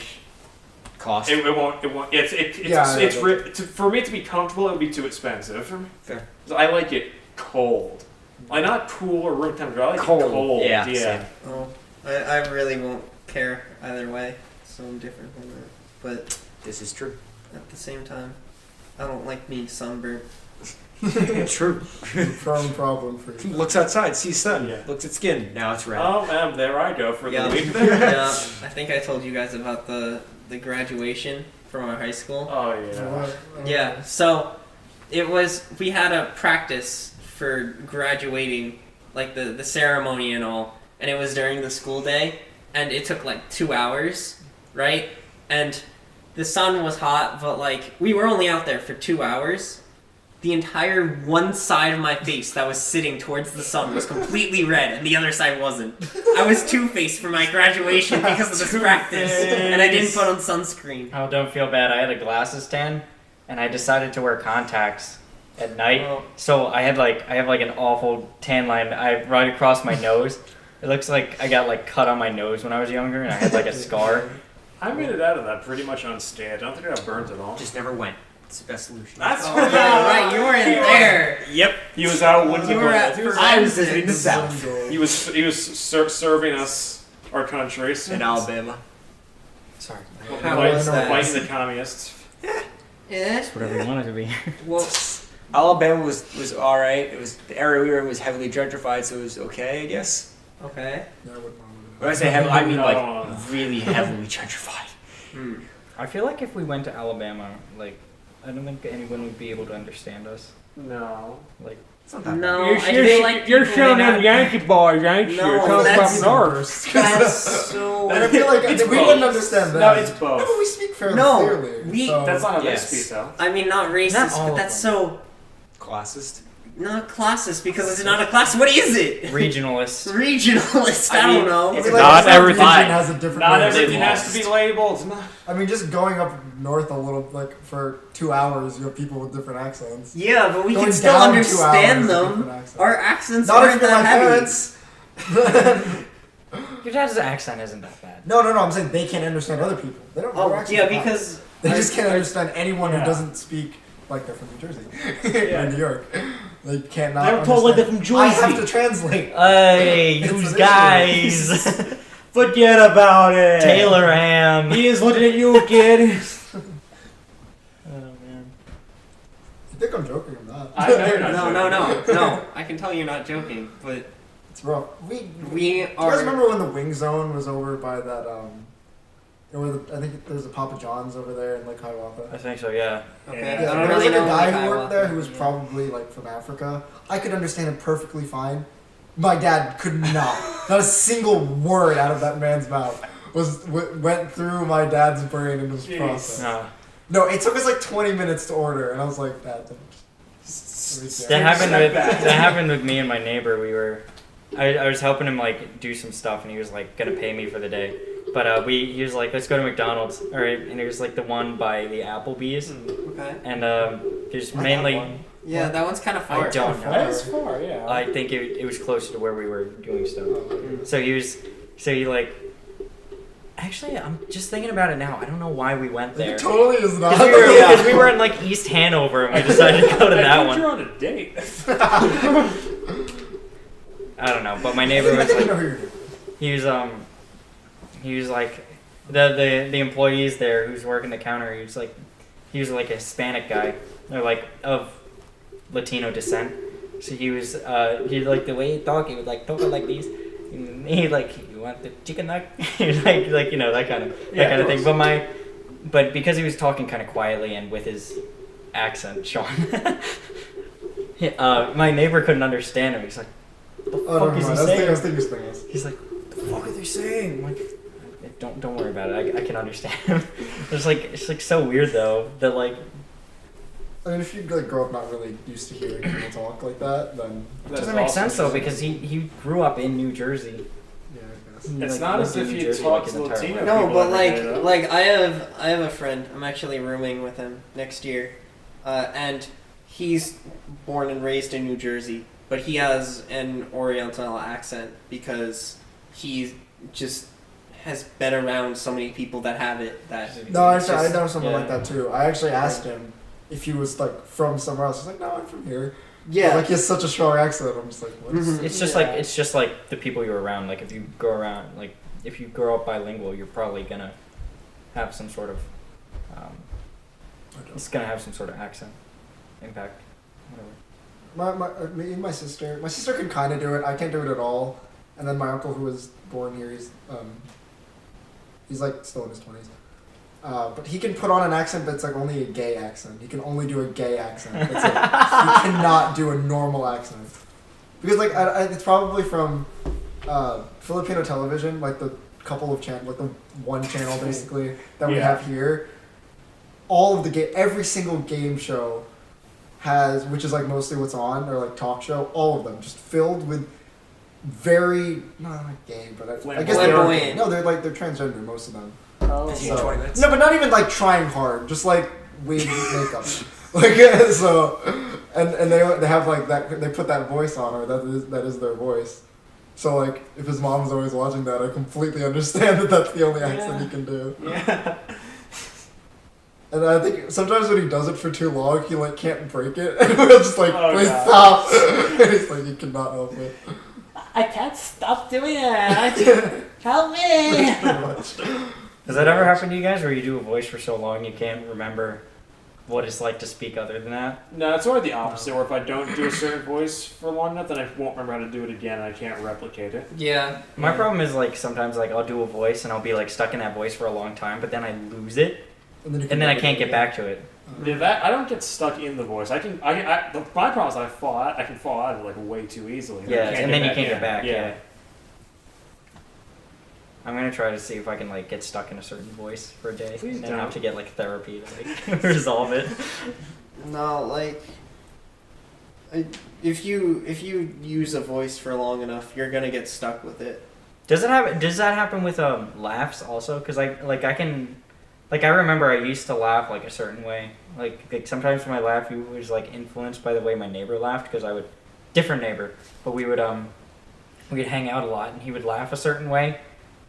Cost. it won't. It's Yeah, it's yeah, for me to be comfortable. It would be too expensive. Fair. 'Cause I like it cold. Like not cool or room temperature. I like Cold. it cold. Yeah, Yeah. same. Oh, I really won't care either way, so I'm different from that. But This is true. at the same time, I don't like being sunburned. True. Firm problem for you. Looks outside, sees sun. Yeah. Looks at skin. Now it's red. Oh, there I go for Yeah. the week there. Yeah, I think I told you guys about the graduation from our high school. Oh yeah. Yeah, so we had a practice for graduating, like the ceremony and all, and it was during the school day, and it took like 2 hours, right? And the sun was hot, but like we were only out there for 2 hours. The entire one side of my face that was sitting towards the sun was completely red, and the other side wasn't. I was two-faced for my graduation because of this practice, and I didn't put on sunscreen. oh, don't feel bad. I had a glasses tan, and I decided to wear contacts at night. Oh. So I have like an awful tan line right across my nose. It looks like I got like cut on my nose when I was younger, and I had like a scar. I made it out of that pretty much unscathed. I don't think I got burnt at all. Just never went. It's the best solution. That's Oh, yeah, right, you were in there. Yep. He was out winning the You were at gold. He was, I was visiting the forensics. South he was serving us our country. So in Alabama. Sorry. How White- is that? White the communists. Eh? Whatever you want it to be. Well, Alabama was all right. It was the area we were in was heavily gentrified, so it was okay, I guess. okay. Yeah, I wouldn't mind with When I say heavily, I mean No. like really heavily gentrified. Hmm. I feel like if we went to Alabama, like, I don't think anyone would be able to understand us. No. Like, It's not that No, You're, I feel like you're people may showing them not- Yankee boys, ain't you? No, Come that's- up north. That's so. And I feel like It's we both. wouldn't understand that. No, it's No, both. but we speak fairly No, clearly. we- so. That's not how Yes. they speak, though. I mean, not racist, Not all but of that's them. so classist. not classist because it's not a class. What is it? regionalist. Regionalist. I, I mean, don't know. I mean, it's like, not every everything- region has a different Not way of everything saying has it. to be labeled. I mean, just going up north a little, like for 2 hours, you have people with different accents. Yeah, but we Going can still down 2 understand hours, them. different accents. Our accents Not if aren't you're that my heavy. parents. Your dad's accent isn't that bad. No, I'm saying they can't understand other people. They don't. their Oh, accents yeah, are fine. because they just can't understand anyone Yeah. who doesn't speak like they're from New Jersey Yeah. or New York. They can't not. They're told like they're understand. from I Jersey. have to translate. Hey, It's who's an guys? Forget about it. Taylor Ham. He is looking at you, kid. Oh man. I think I'm joking. I'm not. I know you're not no. I can tell you're not joking, but It's rough. we Do you guys are. remember when the Wing Zone was over by that? I think there's a Papa John's over there in Lake Hiawatha. I think so, yeah. Okay, Yeah. I Yeah, don't there was really like a know guy like who Iowa. worked there who was probably like from Africa. I could understand him perfectly fine. My dad could not. Not a single word out of that man's mouth went through my dad's brain and was Jeez. processed. No. No, it took us like 20 minutes to order, and I was like, Dad, don't. That happened with me and my neighbor. I was helping him like do some stuff, and he was like gonna pay me for the day. But he was like, let's go to McDonald's, all right? And it was like the one by the Applebee's, Okay. and there's I mainly. got one. Yeah, that one's kind of far. I don't know. That is far, yeah. I think it was closer to where we were doing stuff. So he like. Actually, I'm just thinking about it now. I don't know why we went there. It totally is not. Because we were in like East Hanover, and we decided to go to I that think one. you're on a date. I don't know, but my neighbor I was think I know like, who you're doing. he was like, the employees there who's working the counter. He was like a Hispanic guy, or like of Latino descent. So he like the way he talk, he would like talk like this. And he like, you want the chicken nug? like you know that kind of of thing. But because he was talking kind of quietly and with his accent, Sean, my neighbor couldn't understand him. He's like, what the Oh, fuck never is he mind. saying? I was thinking something else. He's like, what the fuck are they saying? I'm like, don't worry about it. I can understand him. It's like so weird though that like. I mean, if you like grow up not really used to hearing people talk like that, then It doesn't make sense though because he grew up in New Jersey. yeah, I guess. He, It's like, not lived as in if New he Jersey, talks his entire Latino. life. No, people but every day, though. like I have a friend. I'm actually rooming with him next year, and he's born and raised in New Jersey, but he has an Oriental accent because he just has been around so many people that have it that. No, it's I just- know someone yeah. like that too. I actually asked him if he was like from somewhere else. He's like, no, I'm from here. Yeah. But, like he has such a strong accent. I'm just like, what? Mhm. It's just like the people you're around. Like if you go around, like if you grow up bilingual, you're probably gonna have some sort of, it's gonna have some sort of accent impact. Whatever. Me and my sister can kind of do it. I can't do it at all. And then my uncle who was born here, he's like still in his 20s. But he can put on an accent that's like only a gay accent. He can only do a gay accent. That's it. He cannot do a normal accent. Because like it's probably from Filipino television, like the couple of like the one channel basically that we Yeah. have here. All of every single game show has, which is like mostly what's on, or like talk show, all of them just filled with very not gay, but I guess they're Flamboyant. gay. No, they're transgender, most of them. Oh. Is he So- 20 minutes? No, but not even like trying hard, just like wig makeup. Like so, and they have like that. They put that voice on her. That is their voice. So like, if his mom's always watching that, I completely understand that that's the only accent he can do. Yeah. And I think sometimes when he does it for too long, he like can't break it, and we're just like, Oh, please God. stop. And he's like, you cannot help it. I can't stop doing it. Help me. Pretty much. Has that ever happened to you guys, where you do a voice for so long you can't remember what it's like to speak other than that? No, it's more the opposite. Where if I don't do a certain voice for long enough, then I won't remember how to do it again, and I can't replicate it. Yeah. My problem is like sometimes like I'll do a voice and I'll be like stuck in that voice for a long time, but then I lose it, And then, you and then I never can't do it get back to it. Yeah, that I don't get stuck in the voice. My problem is I can fall out of it like way too easily. Yeah, and then you get can't get back back. Yeah. I'm gonna try to see if I can like get stuck in a certain voice for a day, Please and then don't. have to get like therapy to like resolve it. No, like, if you use a voice for long enough, you're gonna get stuck with it. Does that happen with laughs also? Because I can, like I remember I used to laugh like a certain way. Like sometimes my laugh was like influenced by the way my neighbor laughed, because I would different neighbor, but we'd hang out a lot and he would laugh a certain way,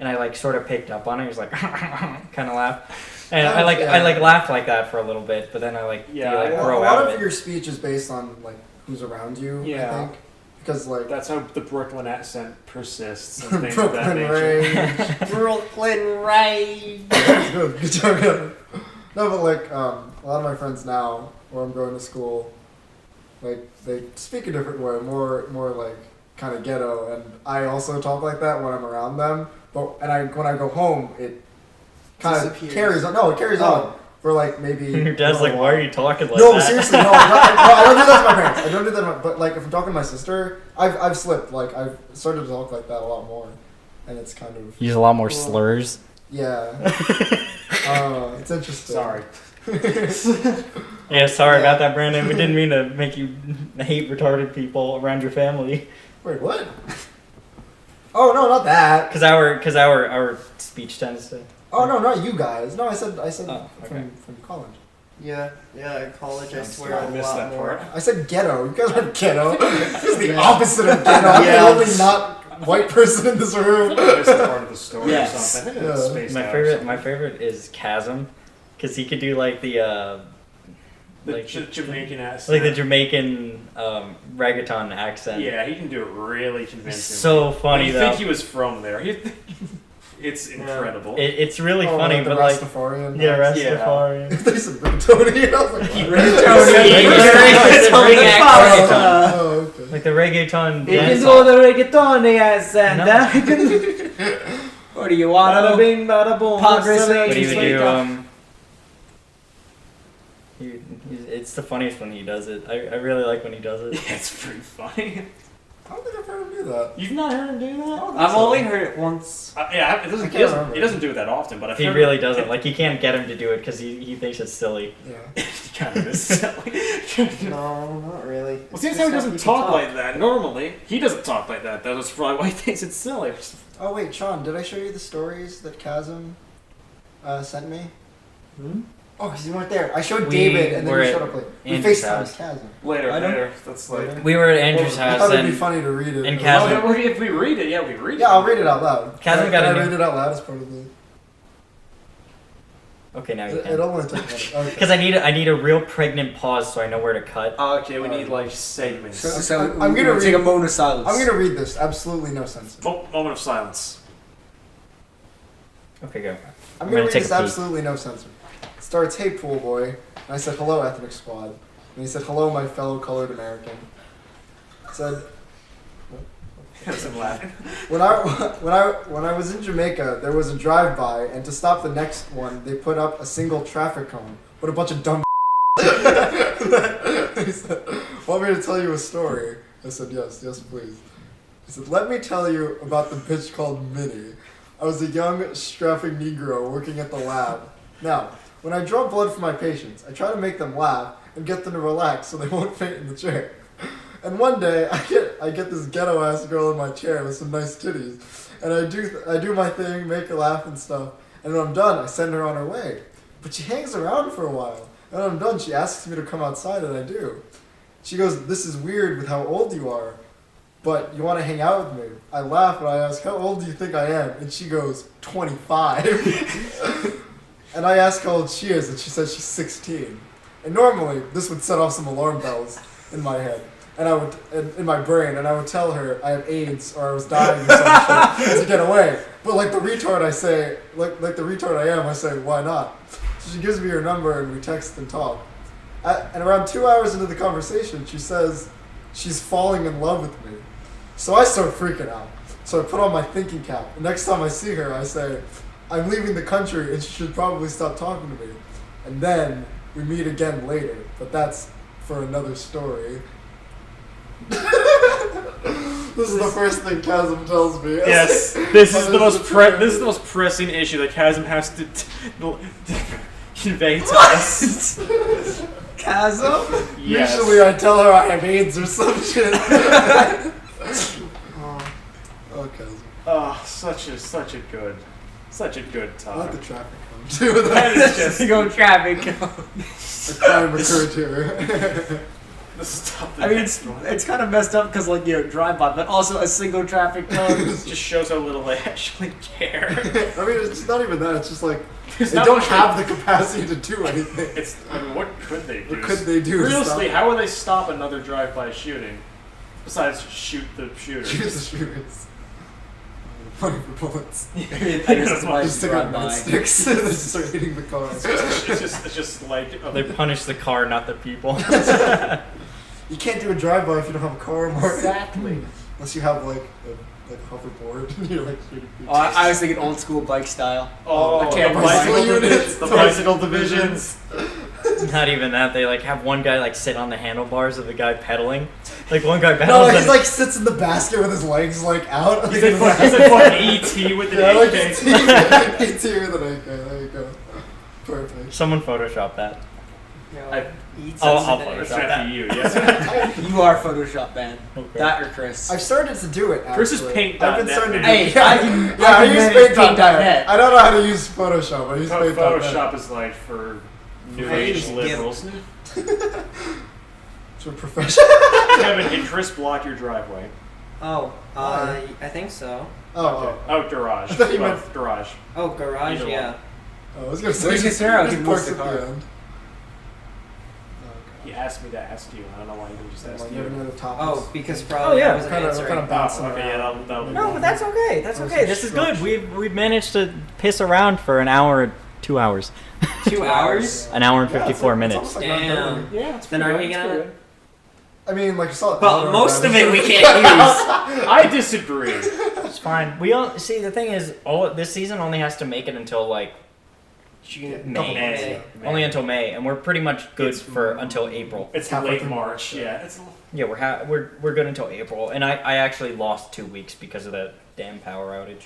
and I like sort of picked up on it. He was like kind of laugh, and I laughed like that for a little bit, but then I like Yeah, you, like, Well, grow a out lot of of it. your speech is based on like who's around you. Yeah. I think because like That's how the Brooklyn accent persists and things of that Brooklyn nature. Rage. Brooklyn Rage. Good job. Good. No, but like a lot of my friends now, where I'm going to school, like they speak a different way, more like kind of ghetto, and I also talk like that when I'm around them. But when I go home, it kind of Disappears. carries on. No, it carries Oh. on for like maybe. Your dad's like, why are you talking like No, that? seriously, no, I don't do that to my parents. I don't do that. But like, if I'm talking to my sister, I've slipped. Like, I've started to talk like that a lot more, and it's kind of Use a lot more slurs. yeah. It's interesting. Sorry. Yeah, sorry Yeah. about that, Brandon. We didn't mean to make you hate retarded people around your family. Wait, what? Oh no, not that. Cause our speech tends to. Oh no, not you guys. No, I said Oh, okay. from college. Yeah, at college I swear I a missed lot that more. part. I said ghetto. You guys are ghetto. This is the opposite of ghetto. I'm Yeah. the only not white person in this room. This is part of the story Yes. or something. I think it's Yeah. spaced My out or favorite, something. my favorite is Chasm, cause he could do like the like Jamaican accent. like the Jamaican reggaeton accent. Yeah, he can do it really It's convincing. so funny you though. think he was from there. It's incredible. It's really Oh, funny, like the but like Rastafarian. yeah, Yeah. Rastafarian. They said Tony. I was like, oh, okay. Like the reggaeton You can dance. do the reggaeton accent. No. What do you want? Bada bing, bada boom. Padre But he Just would do like it's the funniest when he does it. I really like when he does it. Yeah, it's pretty funny. I don't think I've heard him do that. You've not heard him do that? I've only heard it once. Yeah, it doesn't, I he, can't doesn't, remember. he doesn't do it that often, but I've He heard really doesn't. Like you can't get him to do it because he thinks it's silly. Yeah. It kind of is silly. No, not really. Well, It's see, just that's how he how doesn't people talk like that normally. He doesn't talk like that. That's probably why he thinks it's silly. Oh wait, Sean, did I show you the stories that Chasm sent me? Hmm? Oh, because you weren't there. I showed We David, and then were you at showed up late. We Andrew's FaceTimed house. Chasm. Later, I don't- later. That's like. Later? We were at Andrew's I house thought it'd be and funny to read it. and Chasm- Oh, if we read it, yeah, we read it. Yeah, I'll read it out loud. Chasm Can got I a new- read it out loud as part of the... okay, now you It can. only took one. Because I need a real pregnant pause so I know where to cut. Oh, okay, we need like segments. So I'm we're gonna take a read- moment of silence. I'm gonna read this. Absolutely no sense. Moment of silence. Okay, go. I'm I'm gonna gonna read take this a peek. absolutely no censor. It starts, "Hey pool boy," and I said, "Hello ethnic squad," and he said, "Hello my fellow colored American." It said, I'm laughing. when I was in Jamaica, there was a drive-by, and to stop the next one, they put up a single traffic cone. What a bunch of dumb. He said, "Want me to tell you a story?" I said, "Yes, yes, please." He said, "Let me tell you about the bitch called Minnie. I was a young, strapping Negro working at the lab. Now, when I draw blood from my patients, I try to make them laugh and get them to relax so they won't faint in the chair. And one day, I get this ghetto ass girl in my chair with some nice titties, and I do my thing, make her laugh and stuff. And when I'm done, I send her on her way. But she hangs around for a while. And when I'm done, she asks me to come outside, and I do. She goes, 'This is weird with how old you are, but you want to hang out with me?' I laugh and I ask, 'How old do you think I am?' And she goes, 25. And I ask how old she is, and she says she's 16. And normally, this would set off some alarm bells in my head. and I would in my brain, and I would tell her I have AIDS or I was dying or some shit to get away. But like the retard I say, like the retard I am, I say, why not? So she gives me her number and we text and talk. And around 2 hours into the conversation, she says she's falling in love with me. So I start freaking out. So I put on my thinking cap. The next time I see her, I say, I'm leaving the country and she should probably stop talking to me. And then we meet again later. But that's for another story. This is the first thing Chasm tells me. Yes, this is the most pressing issue that Chasm has to convey to us. Chasm? Yes. Usually I tell her I have AIDS or some shit. Oh, Chasm. Oh, such a good Let the time. traffic come too. That is just Go traffic. A crime occurred here. the stuff. I mean, it's kind of messed up because, like, drive by, but also a single traffic cone. just shows how little they actually care. I mean, it's not even that. It's just like It's they not don't much have the capacity to do anything. I mean, what could they do? What could they do? to Realistically, stop how would they stop another drive-by shooting besides shoot the shooter? Shoot the shooters. Money for bullets. I guess that's why Just it's stick on drive by. nightsticks and then start hitting the car. It's just like They punish the car, not the people. You can't do a drive-by if you don't have a car, Mark. Exactly. Unless you have like a hoverboard. You're like shooting people. Oh, I was thinking old school bike style. oh, I can't the bicycle bicycle units. units, the bicycle divisions. Not even that. They like have one guy like sit on the handlebars of the guy pedaling. Like one guy No, pedals. he's and- like sits in the basket with his legs like out. He's like fucking ET with an yeah, like AK. it's here with an AK. There you go. Perfect. Someone Photoshop that. I- I'll That's Photoshop not that. for you, yes. You are Photoshop man. Okay. That or Chris. I've started to do it. Actually. Chris is paint.net, I've been starting to do man. Hey, yeah, I can- yeah, I I can use manage paint.net. paint.net. I don't know how to use Photoshop. I use paint.net. Photoshop is like for new I age use liberals. It's a profession. Kevin, can Chris block your driveway? Oh, Why? I think so. Oh, garage. I thought you Both garage. Oh, garage, Either yeah. one. Oh, I was gonna say. Where's his arrow? just He moves parks the at car. end. He asked me to ask you. I don't know why he didn't just ask You have you. another topic. Oh, because probably yeah. I wasn't Kind of answering. bouncing Oh, okay, yeah, around. that'll No, but that's okay. That's There's okay. some This is good. structure. We've managed to piss around for an hour, 2 hours, 2 hours? an hour and Yeah, 54 it's minutes. almost like Damn. not Yeah, it's Then are we gonna? I mean, like you saw. Well, most of it we can't use. I disagree. It's fine. We all see. The thing is, all this season only has to make it until like June, May. May. only until May, and we're pretty much good It's- for until April. It's Halfway late through March. March, Yeah, it's Yeah, we're good until April, and I actually lost 2 weeks because of that damn power outage.